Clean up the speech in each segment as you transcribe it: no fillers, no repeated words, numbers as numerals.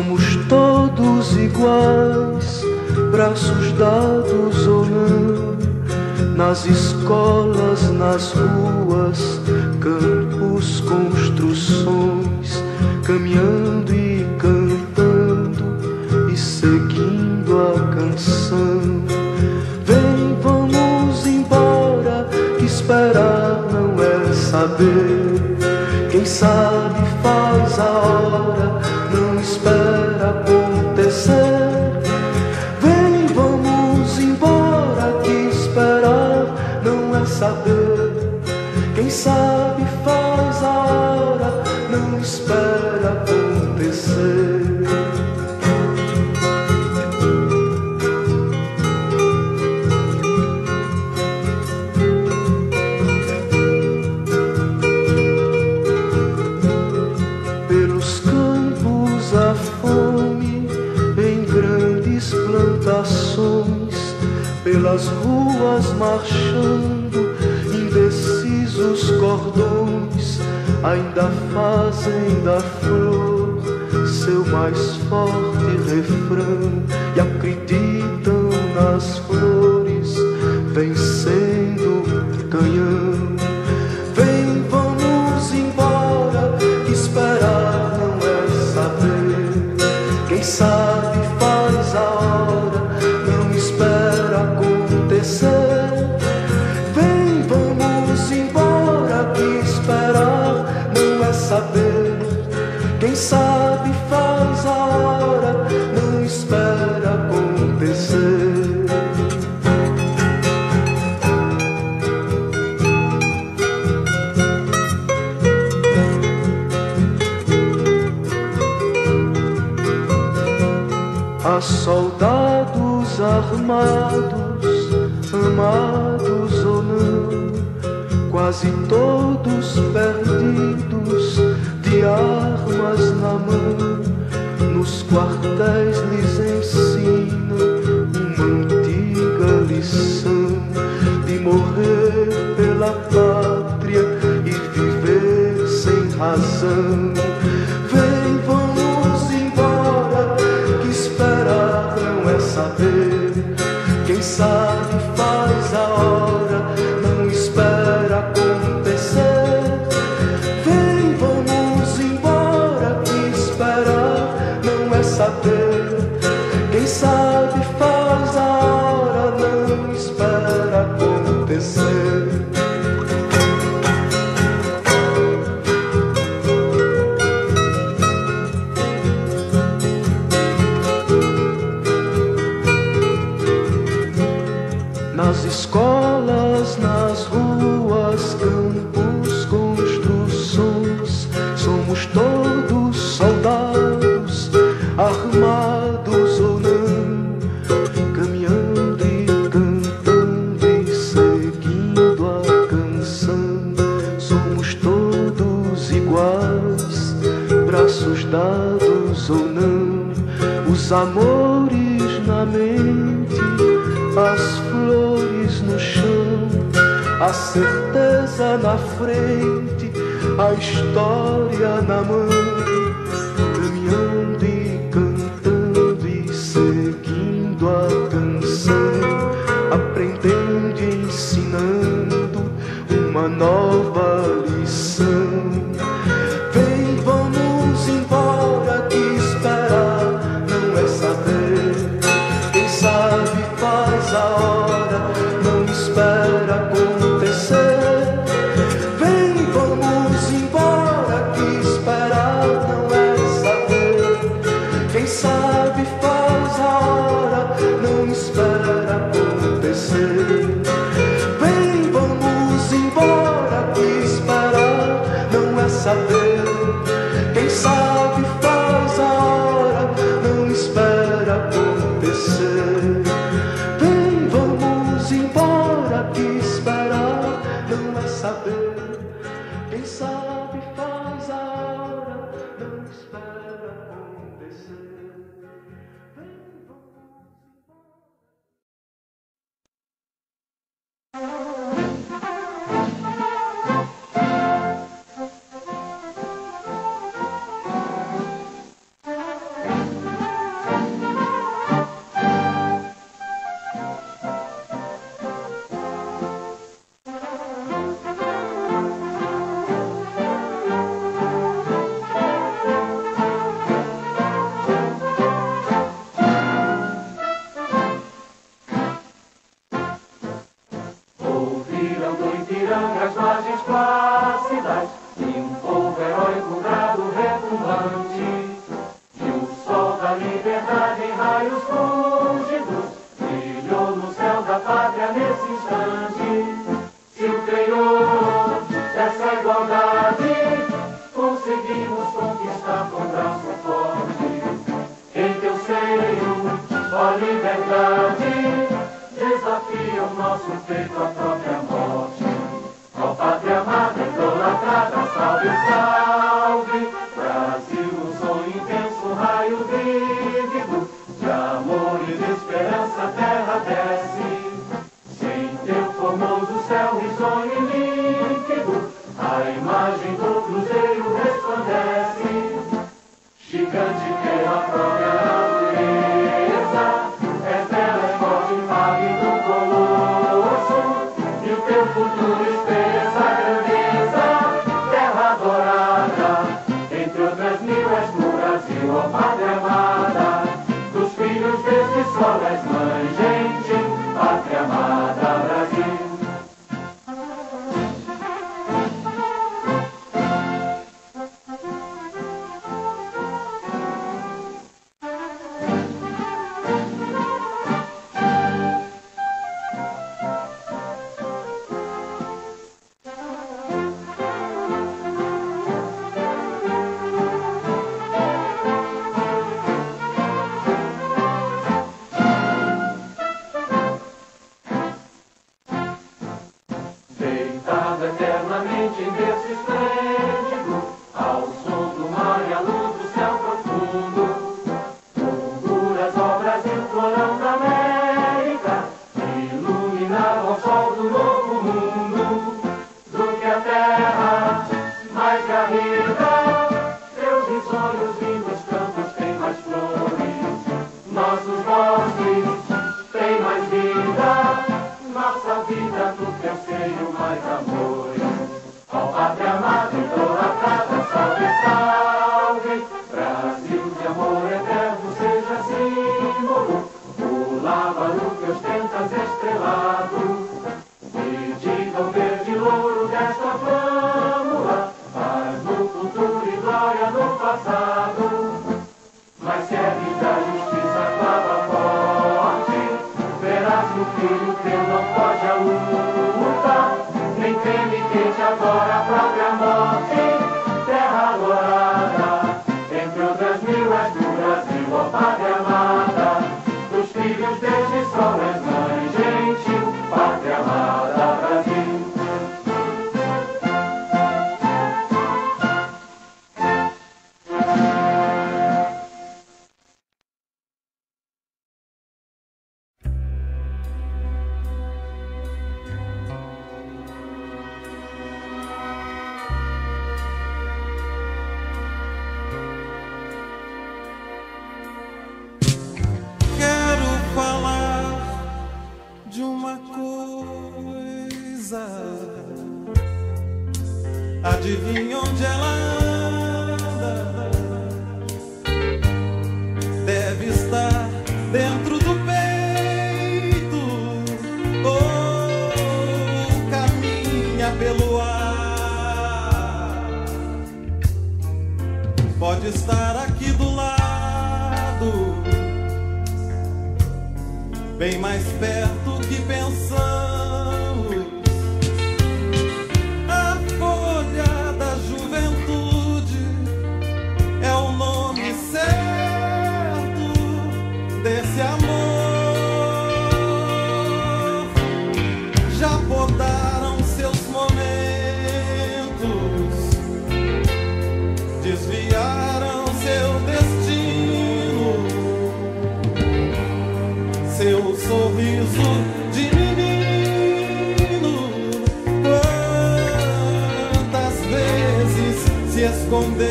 Somos todos iguais, braços dados ou não, nas escolas, nas ruas, campos, construções, caminhando e cantando e seguindo a canção. Vem, vamos embora, que esperar não é saber. Quem sabe faz a hora, não espera acontecer. Vem, vamos embora, que esperar não é saber. Quem sabe faz a hora, não espera acontecer. Pelos campos a fome, em grandes plantações, pelas ruas marchando, indecisos cordões, ainda fazem da flor seu mais forte refrão e acreditam nas flores vencendo canhão. Vem, vamos embora, que esperar não é saber. Quem sabe faz a hora, não espera acontecer. Vem, vamos embora, que esperar não é saber. Quem sabe faz a hora, não espera acontecer. Há soldados armados, amados ou não, quase todos perdidos, de armas na mão. Nos quartéis lhes ensinam uma antiga lição de morrer pela pátria e viver sem razão. Vem, vamos embora, que esperar não é saber. Quem sabe faz a hora, não espera acontecer. Vem, vamos embora, que esperar não é saber. Quem sabe faz a hora, não espera acontecer. Nas escolas, nas ruas, campos, construções, somos todos soldados, armados ou não, caminhando e cantando e seguindo a canção. Somos todos iguais, braços dados ou não, os amores na mente, as flores no chão, a certeza na frente, a história na mão, caminhando e cantando e seguindo a canção, aprendendo e ensinando uma nova lição. Vem, vamos embora, que esperar não é saber. Quem sabe faz a hora, não espera acontecer. Vem, vamos embora, que esperar tarde em raios fúlgidos brilhou no céu da pátria nesse instante. Se o Criou dessa igualdade conseguimos conquistar com braço forte. Em teu seio, ó liberdade, desafia o nosso peito à própria morte. Ó pátria amada, idolatrada, salve, salve, Brasil, um sonho intenso, raio vívido, de amor e de esperança a terra desce. Sem teu formoso céu risonho e límpido, a imagem do cruzeiro resplandece. Gigante pela própria natureza, é bela, é forte, impávido colosso, e o teu futuro espelha essa grandeza. Terra adorada, entre outras mil és do Brasil, ó pátria amada, dos filhos deste sol és mãe gentil, pátria amada, Brasil. Deitado eternamente em berço esplêndido, ao som do mar e à luz do céu profundo, fulguras, ó Brasil, florão da América, iluminado ao sol do novo mundo. Do que a terra mais garrida, teus risonhos lindos campos têm mais flores, nossos bosques têm mais vida. Nossa vida no teu seio mais amores. Ó pátria amada, idolatrada, salve, salve, Brasil de amor eterno seja símbolo, o lábaro que ostentas estrelado. E diga o verde louro desta flâmula, paz no futuro e glória no passado. Mas se ergues da justiça clava forte, verás que o filho teu não foge à luta, nem teme quem te adora a própria morte. Terra adorada, entre outras mil és do Brasil, ó pátria amada, dos filhos deste sol és mãe gentil, pátria amada, Brasil. De uma coisa, adivinha onde ela anda? Deve estar dentro do peito ou caminha pelo ar. Pode estar aqui do lado, bem mais perto que pensamos. A folha da juventude é o nome certo desse amor. Já podaram seus momentos, desviaram seu destino, seu sorriso de menino. Quantas vezes se escondeu,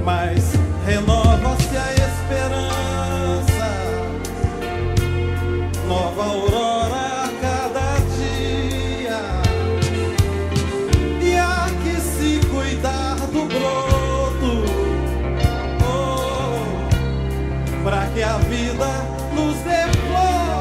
mas renova-se a esperança, nova aurora a cada dia. E há que se cuidar do broto, pra que a vida nos dê flores.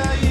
aí.